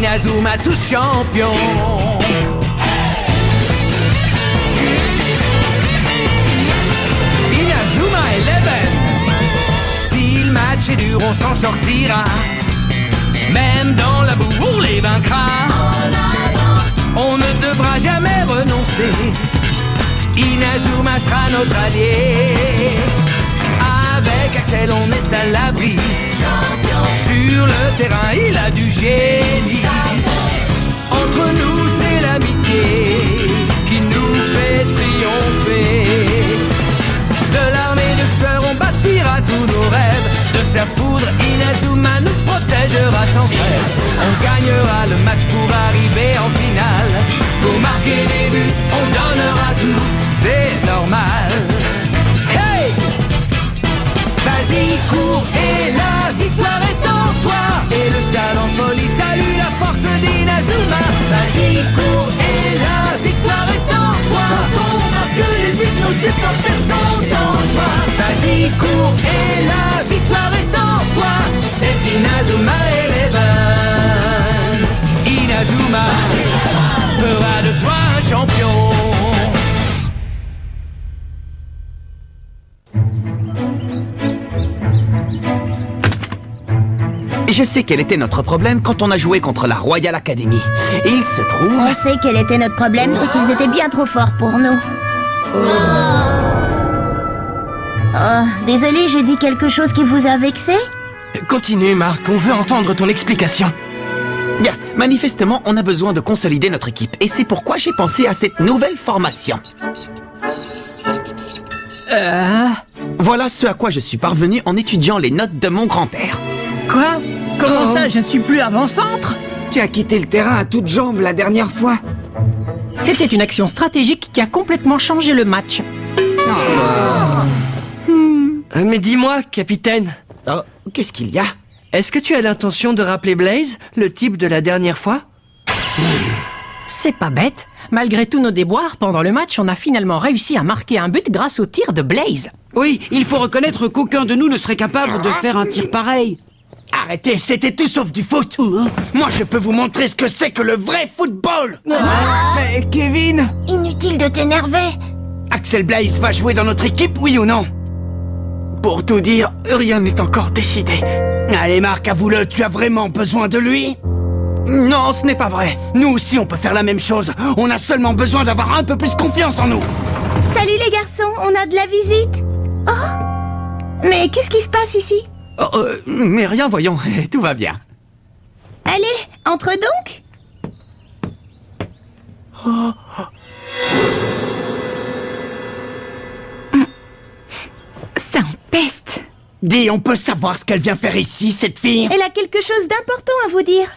Inazuma tous champions. Inazuma Eleven. Si le match est dur, on s'en sortira. Même dans la boue, on les vaincra. On ne devra jamais renoncer. Inazuma sera notre allié. Avec Axel, on est à l'abri. Sur le terrain, il a du génie. Entre nous, c'est l'amitié qui nous fait triompher. De l'armée de sueur, on bâtira tous nos rêves. De sa foudre, Inazuma nous protégera sans frère. On gagnera le match pour arriver en finale. Pour marquer des buts, on donnera tout, c'est normal. Hey! Vas-y, cours et la victoire est en toi. Et le stade en folie salue la force d'Inazuma. Vas-y, cours et la victoire est en toi. Quand on marque les buts, nos supporters sont en joie. Vas-y, cours et la victoire est en toi. C'est Inazuma Eleven. Inazuma fera de toi un champion. Je sais quel était notre problème quand on a joué contre la Royal Academy. Il se trouve... On sait quel était notre problème, c'est qu'ils étaient bien trop forts pour nous. Oh, désolé, j'ai dit quelque chose qui vous a vexé? Continue, Marc, on veut entendre ton explication. Bien, manifestement, on a besoin de consolider notre équipe. Et c'est pourquoi j'ai pensé à cette nouvelle formation. Voilà ce à quoi je suis parvenu en étudiant les notes de mon grand-père. Quoi? Comment ça, je ne suis plus avant-centre? Tu as quitté le terrain à toutes jambes la dernière fois. C'était une action stratégique qui a complètement changé le match. Mais dis-moi, capitaine. Oh, qu'est-ce qu'il y a? Est-ce que tu as l'intention de rappeler Blaze, le type de la dernière fois? C'est pas bête. Malgré tous nos déboires, pendant le match, on a finalement réussi à marquer un but grâce au tir de Blaze. Oui, il faut reconnaître qu'aucun de nous ne serait capable de faire un tir pareil. Arrêtez, c'était tout sauf du foot. Moi, je peux vous montrer ce que c'est que le vrai football. Mais Kevin! Inutile de t'énerver. Axel Blaze va jouer dans notre équipe, oui ou non? Pour tout dire, rien n'est encore décidé. Allez, Marc, avoue-le, tu as vraiment besoin de lui? Non, ce n'est pas vrai. Nous aussi, on peut faire la même chose. On a seulement besoin d'avoir un peu plus confiance en nous. Salut les garçons, on a de la visite. Oh! Mais qu'est-ce qui se passe ici? Mais rien, voyons, tout va bien. Allez, entre donc. Ça empeste. Dis, on peut savoir ce qu'elle vient faire ici, cette fille? Elle a quelque chose d'important à vous dire.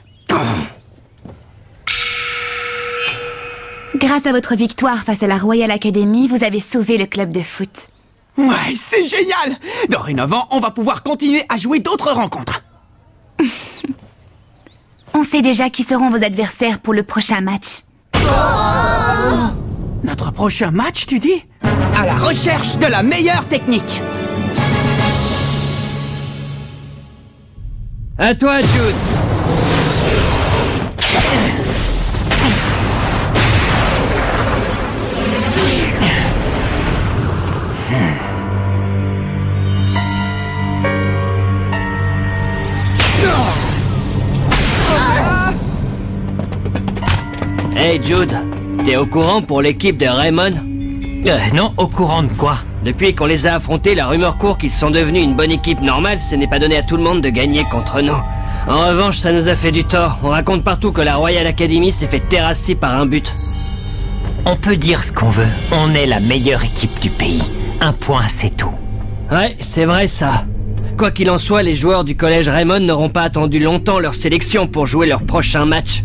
Grâce à votre victoire face à la Royal Academy, vous avez sauvé le club de foot. Ouais, c'est génial! Dorénavant, on va pouvoir continuer à jouer d'autres rencontres. On sait déjà qui seront vos adversaires pour le prochain match. Notre prochain match, tu dis? À la recherche de la meilleure technique. À toi, Jude. Hey Jude, t'es au courant pour l'équipe de Raymond? Non, au courant de quoi? Depuis qu'on les a affrontés, la rumeur court qu'ils sont devenus une bonne équipe normale. Ce n'est pas donné à tout le monde de gagner contre nous. En revanche, ça nous a fait du tort. On raconte partout que la Royal Academy s'est fait terrasser par un but. On peut dire ce qu'on veut. On est la meilleure équipe du pays. Un point, c'est tout. Ouais, c'est vrai ça. Quoi qu'il en soit, les joueurs du collège Raymond n'auront pas attendu longtemps leur sélection pour jouer leur prochain match.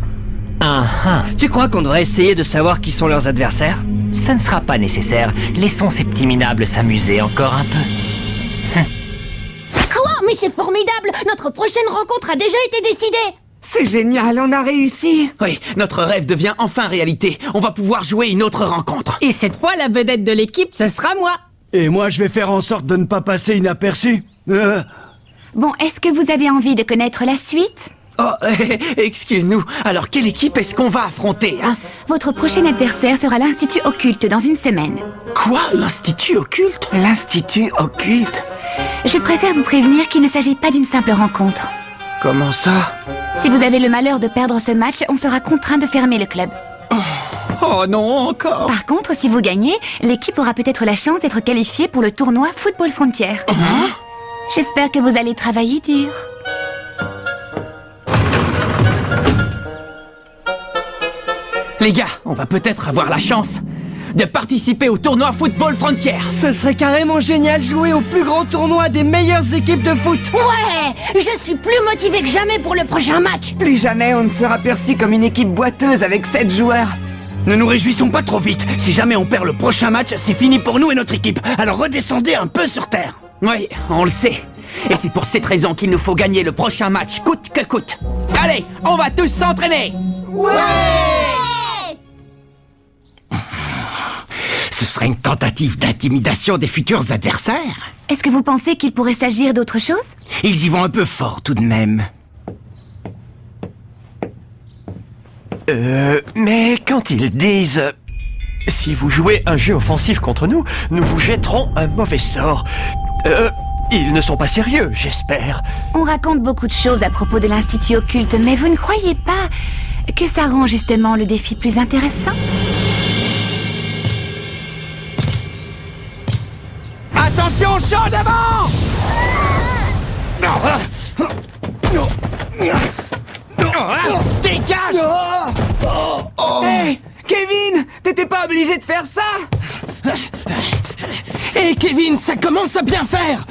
Tu crois qu'on devrait essayer de savoir qui sont leurs adversaires? Ça ne sera pas nécessaire. Laissons ces petits minables s'amuser encore un peu. Quoi? Mais c'est formidable! Notre prochaine rencontre a déjà été décidée! C'est génial, on a réussi! Oui, notre rêve devient enfin réalité. On va pouvoir jouer une autre rencontre. Et cette fois, la vedette de l'équipe, ce sera moi. Et moi, je vais faire en sorte de ne pas passer inaperçu. Bon, est-ce que vous avez envie de connaître la suite? Oh, excuse-nous. Alors, quelle équipe est-ce qu'on va affronter, hein? Votre prochain adversaire sera l'Institut Occulte dans une semaine. Quoi? L'Institut Occulte? L'Institut Occulte? Je préfère vous prévenir qu'il ne s'agit pas d'une simple rencontre. Comment ça? Si vous avez le malheur de perdre ce match, on sera contraint de fermer le club. Oh non, encore. Par contre, si vous gagnez, l'équipe aura peut-être la chance d'être qualifiée pour le tournoi Football Frontier. J'espère que vous allez travailler dur. Les gars, on va peut-être avoir la chance de participer au tournoi Football Frontier. Ce serait carrément génial de jouer au plus grand tournoi des meilleures équipes de foot. Ouais, je suis plus motivée que jamais pour le prochain match. Plus jamais on ne sera perçu comme une équipe boiteuse avec 7 joueurs. Ne nous réjouissons pas trop vite. Si jamais on perd le prochain match, c'est fini pour nous et notre équipe. Alors redescendez un peu sur terre. Oui, on le sait. Et c'est pour cette raison qu'il nous faut gagner le prochain match, coûte que coûte. Allez, on va tous s'entraîner. Ce serait une tentative d'intimidation des futurs adversaires. Est-ce que vous pensez qu'il pourrait s'agir d'autre chose? Ils y vont un peu fort tout de même. Mais quand ils disent... si vous jouez un jeu offensif contre nous, nous vous jetterons un mauvais sort. Ils ne sont pas sérieux, j'espère. On raconte beaucoup de choses à propos de l'Institut Occulte, mais vous ne croyez pas que ça rend justement le défi plus intéressant? Attention au champ d'avant! Dégage! Hey, Kevin, t'étais pas obligé de faire ça! Hé Kevin, ça commence à bien faire.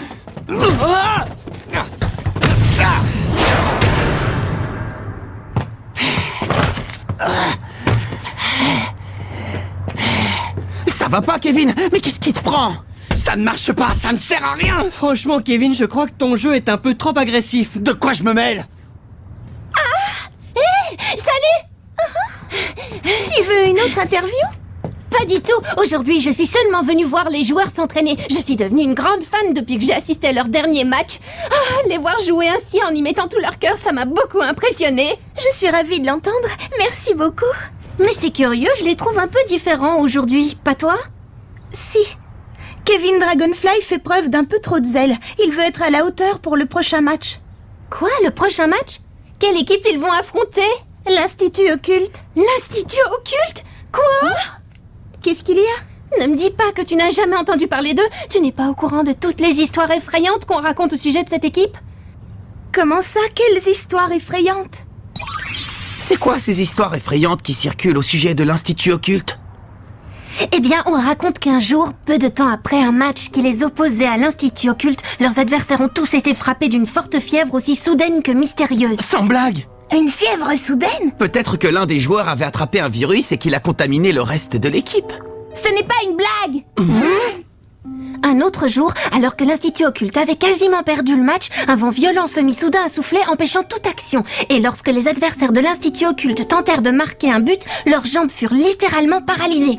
Ça va pas Kevin, mais qu'est-ce qui te prend? Ça ne marche pas, ça ne sert à rien! Franchement, Kevin, je crois que ton jeu est un peu trop agressif. De quoi je me mêle? Salut! Tu veux une autre interview? Pas du tout. Aujourd'hui, je suis seulement venue voir les joueurs s'entraîner. Je suis devenue une grande fan depuis que j'ai assisté à leur dernier match. Ah, les voir jouer ainsi en y mettant tout leur cœur, ça m'a beaucoup impressionnée. Je suis ravie de l'entendre. Merci beaucoup. Mais c'est curieux, je les trouve un peu différents aujourd'hui. Pas toi? Si. Kevin Dragonfly fait preuve d'un peu trop de zèle. Il veut être à la hauteur pour le prochain match. Quoi, le prochain match? Quelle équipe ils vont affronter? L'Institut Occulte. L'Institut Occulte? Quoi? Qu'est-ce qu'il y a? Ne me dis pas que tu n'as jamais entendu parler d'eux. Tu n'es pas au courant de toutes les histoires effrayantes qu'on raconte au sujet de cette équipe? Comment ça? Quelles histoires effrayantes? C'est quoi ces histoires effrayantes qui circulent au sujet de l'Institut Occulte? Eh bien, on raconte qu'un jour, peu de temps après un match qui les opposait à l'Institut Occulte, leurs adversaires ont tous été frappés d'une forte fièvre aussi soudaine que mystérieuse. Sans blague! Une fièvre soudaine? Peut-être que l'un des joueurs avait attrapé un virus et qu'il a contaminé le reste de l'équipe. Ce n'est pas une blague! Un autre jour, alors que l'Institut Occulte avait quasiment perdu le match, un vent violent se mit soudain à souffler, empêchant toute action. Et lorsque les adversaires de l'Institut Occulte tentèrent de marquer un but, leurs jambes furent littéralement paralysées.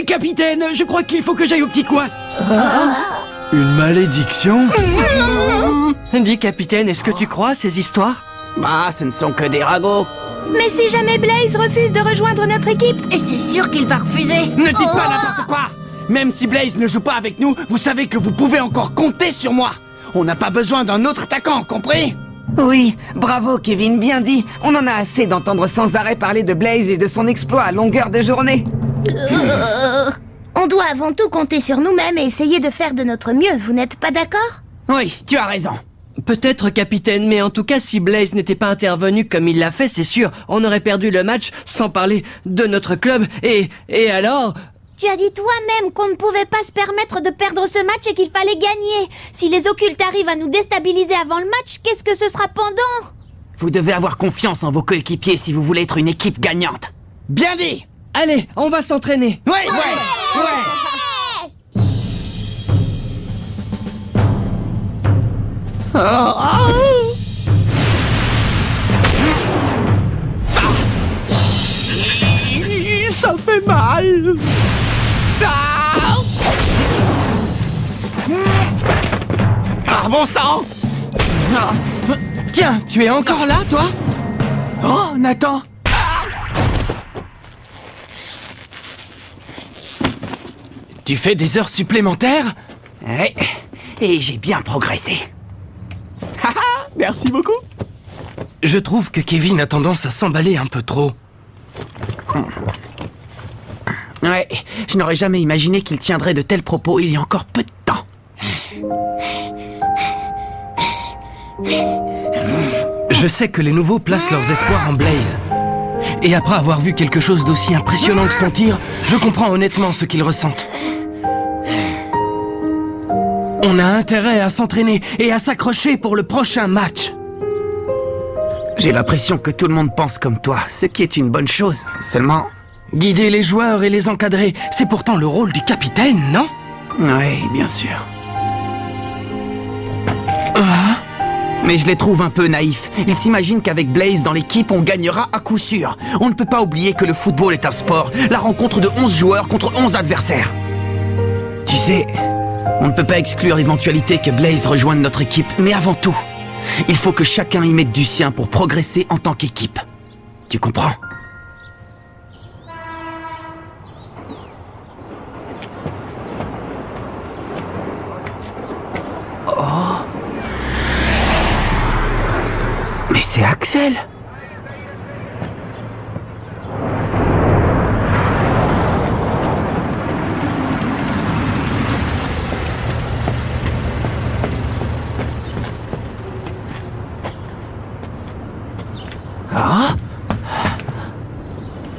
Capitaine, je crois qu'il faut que j'aille au petit coin. Une malédiction? Dis, capitaine, est-ce que tu crois à ces histoires? Bah, ce ne sont que des ragots. Mais si jamais Blaze refuse de rejoindre notre équipe? Et c'est sûr qu'il va refuser. Ne dites pas n'importe quoi! Même si Blaze ne joue pas avec nous, vous savez que vous pouvez encore compter sur moi. On n'a pas besoin d'un autre attaquant, compris? Oui, bravo Kevin, bien dit. On en a assez d'entendre sans arrêt parler de Blaze et de son exploit à longueur de journée. On doit avant tout compter sur nous-mêmes et essayer de faire de notre mieux, vous n'êtes pas d'accord? Oui, tu as raison. Peut-être, capitaine, mais en tout cas, si Blaze n'était pas intervenu comme il l'a fait, c'est sûr, on aurait perdu le match, sans parler de notre club, et alors... Tu as dit toi-même qu'on ne pouvait pas se permettre de perdre ce match et qu'il fallait gagner. Si les occultes arrivent à nous déstabiliser avant le match, qu'est-ce que ce sera pendant? Vous devez avoir confiance en vos coéquipiers si vous voulez être une équipe gagnante. Bien dit! Allez, on va s'entraîner. Ouais. Ça fait mal. bon sang! Tiens, tu es encore là, toi? Oh, Nathan! Tu fais des heures supplémentaires? Ouais, et j'ai bien progressé. Merci beaucoup. Je trouve que Kevin a tendance à s'emballer un peu trop. Ouais, je n'aurais jamais imaginé qu'il tiendrait de tels propos il y a encore peu de temps. Je sais que les nouveaux placent leurs espoirs en Blaze. Et après avoir vu quelque chose d'aussi impressionnant que son tir, je comprends honnêtement ce qu'ils ressentent. On a intérêt à s'entraîner et à s'accrocher pour le prochain match. J'ai l'impression que tout le monde pense comme toi, ce qui est une bonne chose. Seulement... Guider les joueurs et les encadrer, c'est pourtant le rôle du capitaine, non? Oui, bien sûr. Mais je les trouve un peu naïfs. Ils s'imaginent qu'avec Blaze dans l'équipe, on gagnera à coup sûr. On ne peut pas oublier que le football est un sport, la rencontre de 11 joueurs contre 11 adversaires. Tu sais, on ne peut pas exclure l'éventualité que Blaze rejoigne notre équipe, mais avant tout, il faut que chacun y mette du sien pour progresser en tant qu'équipe. Tu comprends? Oh. Mais c'est Axel. Ah.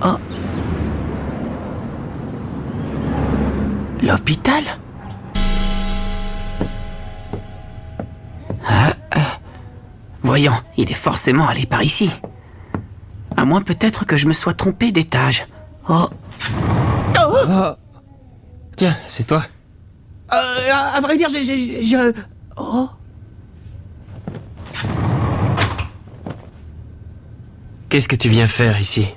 Oh. L'hôpital? Voyons, il est forcément allé par ici. À moins peut-être que je me sois trompé d'étage. Oh. Oh. Tiens, c'est toi. À vrai dire, Oh. Qu'est-ce que tu viens faire ici?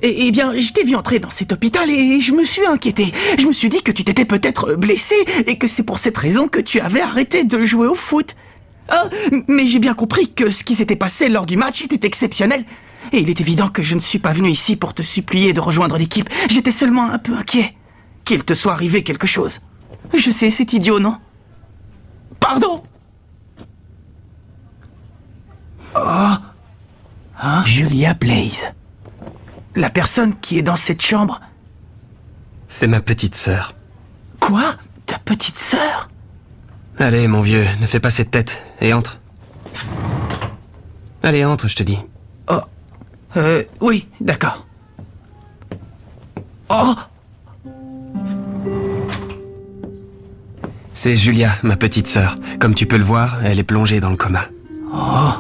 Eh bien, je t'ai vu entrer dans cet hôpital et je me suis inquiété. Je me suis dit que tu t'étais peut-être blessé et que c'est pour cette raison que tu avais arrêté de jouer au foot. Mais j'ai bien compris que ce qui s'était passé lors du match était exceptionnel. Et il est évident que je ne suis pas venu ici pour te supplier de rejoindre l'équipe. J'étais seulement un peu inquiet. Qu'il te soit arrivé quelque chose. Je sais, c'est idiot, non? Pardon. Oh. Hein? Julia Blaze. La personne qui est dans cette chambre. C'est ma petite sœur. Quoi? Ta petite sœur? Allez, mon vieux, ne fais pas cette tête, et entre. Allez, entre, je te dis. Oh. Oui, d'accord. Oh. C'est Julia, ma petite sœur. Comme tu peux le voir, elle est plongée dans le coma. Oh.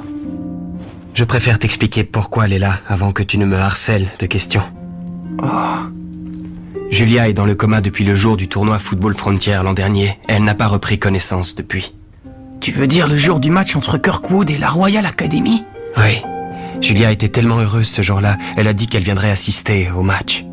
Je préfère t'expliquer pourquoi elle est là, avant que tu ne me harcèles de questions. Oh. Julia est dans le coma depuis le jour du tournoi Football Frontier l'an dernier. Elle n'a pas repris connaissance depuis. Tu veux dire le jour du match entre Kirkwood et la Royal Academy? Oui. Julia était tellement heureuse ce jour-là, elle a dit qu'elle viendrait assister au match.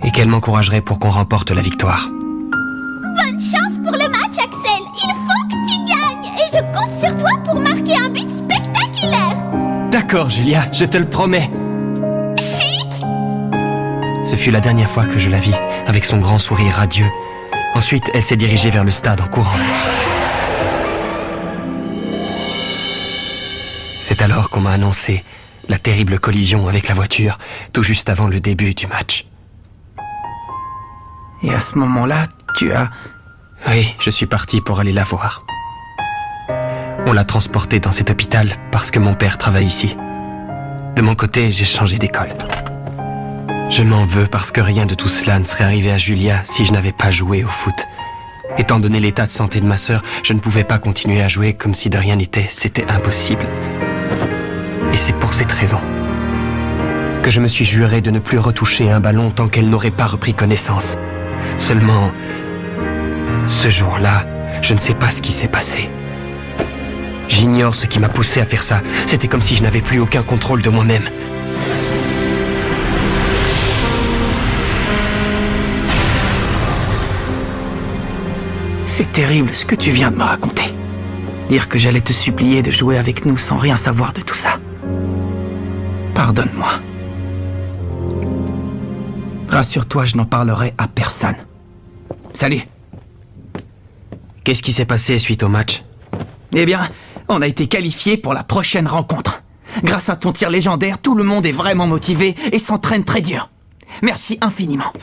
Et qu'elle m'encouragerait pour qu'on remporte la victoire. Bonne chance pour le match, Axel. Il faut que tu gagnes. Et je compte sur toi pour marquer un but spectaculaire. D'accord, Julia, je te le promets. Chic. Ce fut la dernière fois que je la vis, avec son grand sourire radieux. Ensuite, elle s'est dirigée vers le stade en courant. C'est alors qu'on m'a annoncé la terrible collision avec la voiture, tout juste avant le début du match. Et à ce moment-là, tu as... Oui, je suis parti pour aller la voir. On l'a transportée dans cet hôpital parce que mon père travaille ici. De mon côté, j'ai changé d'école. Je m'en veux parce que rien de tout cela ne serait arrivé à Julia si je n'avais pas joué au foot. Étant donné l'état de santé de ma sœur, je ne pouvais pas continuer à jouer comme si de rien n'était. C'était impossible. Et c'est pour cette raison que je me suis juré de ne plus retoucher un ballon tant qu'elle n'aurait pas repris connaissance. Seulement, ce jour-là, je ne sais pas ce qui s'est passé. J'ignore ce qui m'a poussé à faire ça. C'était comme si je n'avais plus aucun contrôle de moi-même. C'est terrible ce que tu viens de me raconter. Dire que j'allais te supplier de jouer avec nous sans rien savoir de tout ça. Pardonne-moi. Rassure-toi, je n'en parlerai à personne. Salut. Qu'est-ce qui s'est passé suite au match? Eh bien, on a été qualifiés pour la prochaine rencontre. Grâce à ton tir légendaire, tout le monde est vraiment motivé et s'entraîne très dur. Merci infiniment.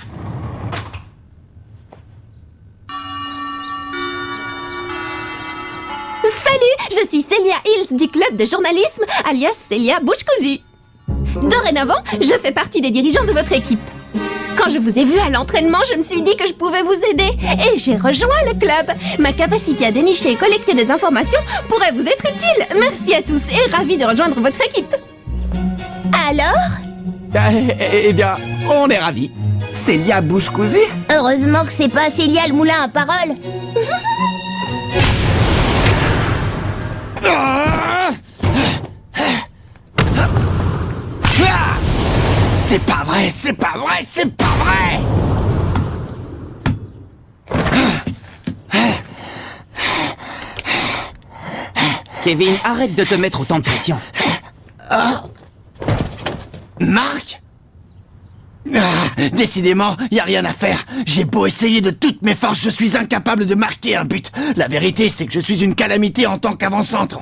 Salut, je suis Célia Hills du club de journalisme, alias Célia Bouche Cousue. Dorénavant, je fais partie des dirigeants de votre équipe. Quand je vous ai vu à l'entraînement, je me suis dit que je pouvais vous aider et j'ai rejoint le club. Ma capacité à dénicher et collecter des informations pourrait vous être utile. Merci à tous et ravi de rejoindre votre équipe. Alors? Eh bien, on est ravis. Célia Bouche Cousue? Heureusement que c'est pas Célia le moulin à parole. C'est pas vrai, c'est pas vrai, c'est pas vrai! Kevin, arrête de te mettre autant de pression. Marc? Décidément, y a rien à faire. J'ai beau essayer de toutes mes forces, je suis incapable de marquer un but. La vérité, c'est que je suis une calamité en tant qu'avant-centre.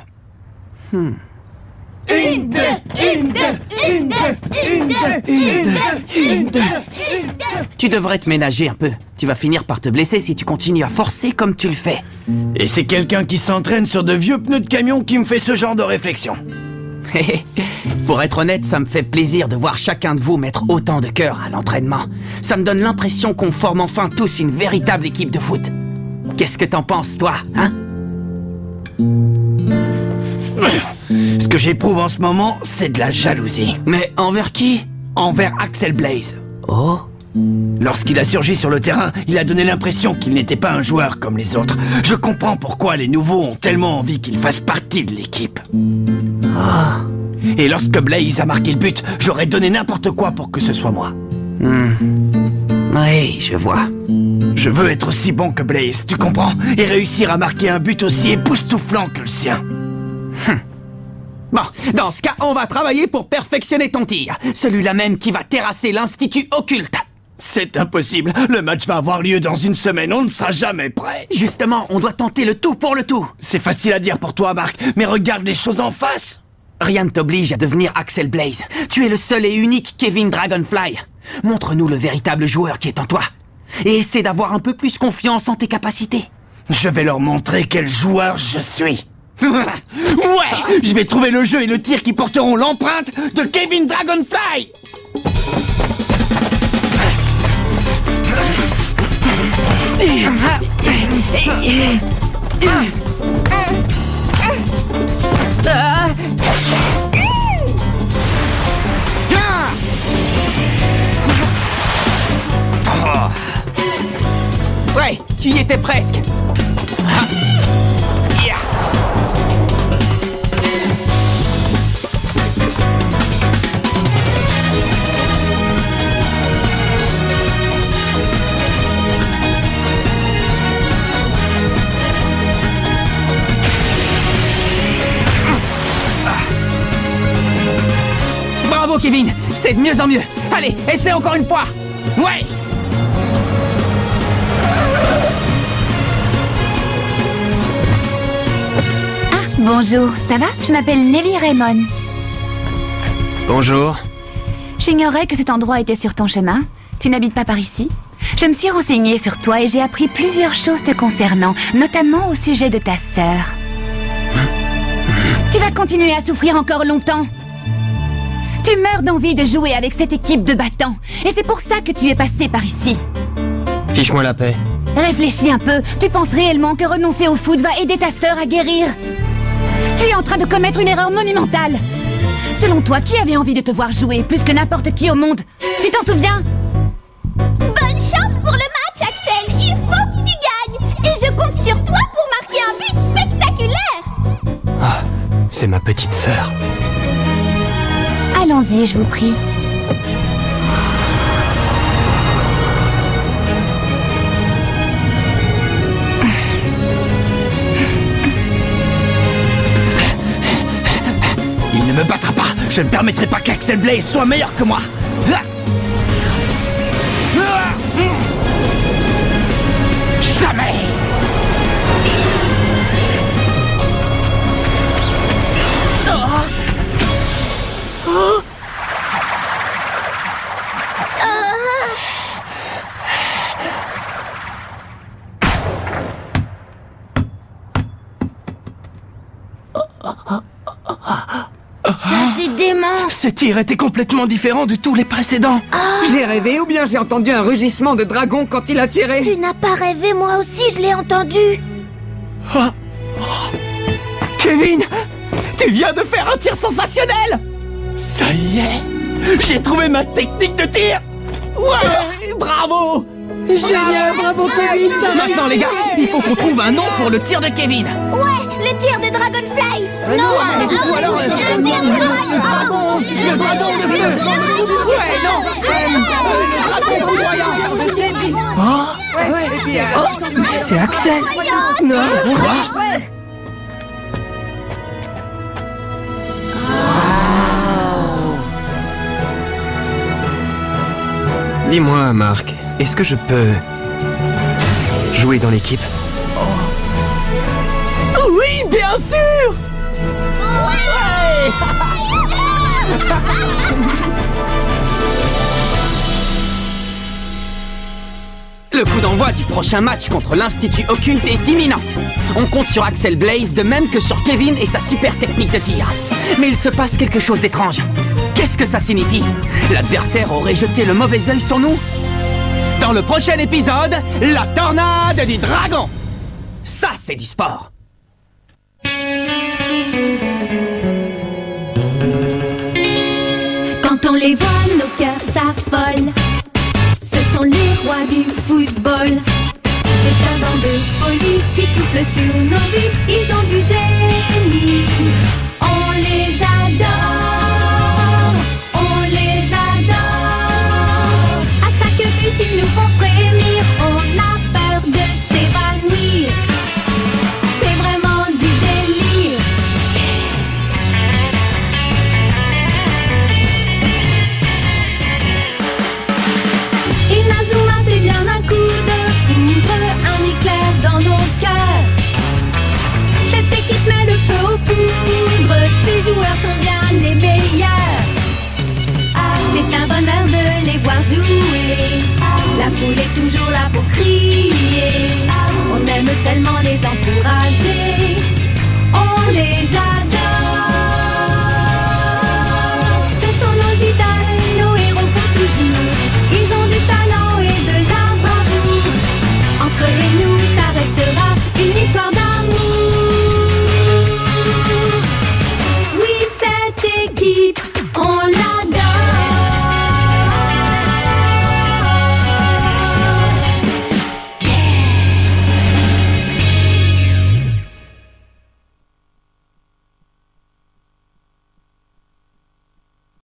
Tu devrais te ménager un peu. Tu vas finir par te blesser si tu continues à forcer comme tu le fais. Et c'est quelqu'un qui s'entraîne sur de vieux pneus de camion qui me fait ce genre de réflexion. Pour être honnête, ça me fait plaisir de voir chacun de vous mettre autant de cœur à l'entraînement. Ça me donne l'impression qu'on forme enfin tous une véritable équipe de foot. Qu'est-ce que t'en penses, toi, hein? Ce que j'éprouve en ce moment, c'est de la jalousie. Mais envers qui? Envers Axel Blaze. Oh? Lorsqu'il a surgi sur le terrain, il a donné l'impression qu'il n'était pas un joueur comme les autres. Je comprends pourquoi les nouveaux ont tellement envie qu'il fasse partie de l'équipe. Et lorsque Blaze a marqué le but, j'aurais donné n'importe quoi pour que ce soit moi. Oui, je vois. Je veux être aussi bon que Blaze, tu comprends? Et réussir à marquer un but aussi époustouflant que le sien. Bon, dans ce cas, on va travailler pour perfectionner ton tir. Celui-là même qui va terrasser l'Institut Occulte. C'est impossible. Le match va avoir lieu dans une semaine. On ne sera jamais prêt. Justement, on doit tenter le tout pour le tout. C'est facile à dire pour toi, Marc, mais regarde les choses en face. Rien ne t'oblige à devenir Axel Blaze. Tu es le seul et unique Kevin Dragonfly. Montre-nous le véritable joueur qui est en toi. Et essaie d'avoir un peu plus confiance en tes capacités. Je vais leur montrer quel joueur je suis. Ouais, je vais trouver le jeu et le tir qui porteront l'empreinte de Kevin Dragonfly. Ouais, tu y étais presque. Bravo Kevin, c'est de mieux en mieux. Allez, essaie encore une fois. Ouais. Bonjour, ça va? Je m'appelle Nelly Raymond. Bonjour. J'ignorais que cet endroit était sur ton chemin. Tu n'habites pas par ici? Je me suis renseignée sur toi et j'ai appris plusieurs choses te concernant, notamment au sujet de ta sœur. Tu vas continuer à souffrir encore longtemps. Tu meurs d'envie de jouer avec cette équipe de battants. Et c'est pour ça que tu es passé par ici. Fiche-moi la paix. Réfléchis un peu. Tu penses réellement que renoncer au foot va aider ta sœur à guérir? Tu es en train de commettre une erreur monumentale. Selon toi, qui avait envie de te voir jouer plus que n'importe qui au monde? Tu t'en souviens? Bonne chance pour le match, Axel. Il faut que tu gagnes. Et je compte sur toi pour marquer un but spectaculaire. Ah, c'est ma petite sœur. Allons-y, je vous prie. ne me battra pas. Je ne permettrai pas qu'Axel Blaze soit meilleur que moi. Jamais. Ça, c'est dément. Ce tir était complètement différent de tous les précédents. J'ai rêvé ou bien j'ai entendu un rugissement de dragon quand il a tiré? Tu n'as pas rêvé, moi aussi je l'ai entendu. Kevin, tu viens de faire un tir sensationnel. Ça y est, j'ai trouvé ma technique de tir. Ouais, bravo. Génial, bravo Kevin. Maintenant les gars, il faut qu'on trouve un nom pour le tir de Kevin. Ouais, le tir de Dragonfly. Ou alors le dragon de feu. Ouais, non, le dragon flamboyant. C'est Axel. Non, quoi? Dis-moi, Marc, est-ce que je peux jouer dans l'équipe? Oui, bien sûr. Ouais. Le coup d'envoi du prochain match contre l'Institut Occulte est imminent. On compte sur Axel Blaze de même que sur Kevin et sa super technique de tir. Mais il se passe quelque chose d'étrange. Qu'est-ce que ça signifie? L'adversaire aurait jeté le mauvais œil sur nous? Dans le prochain épisode, la tornade du dragon! Ça, c'est du sport! Quand on les voit, nos cœurs s'affolent. Ce sont les rois du football. C'est un vent de folie qui souffle sur nos vies. Ils ont du génie. On les a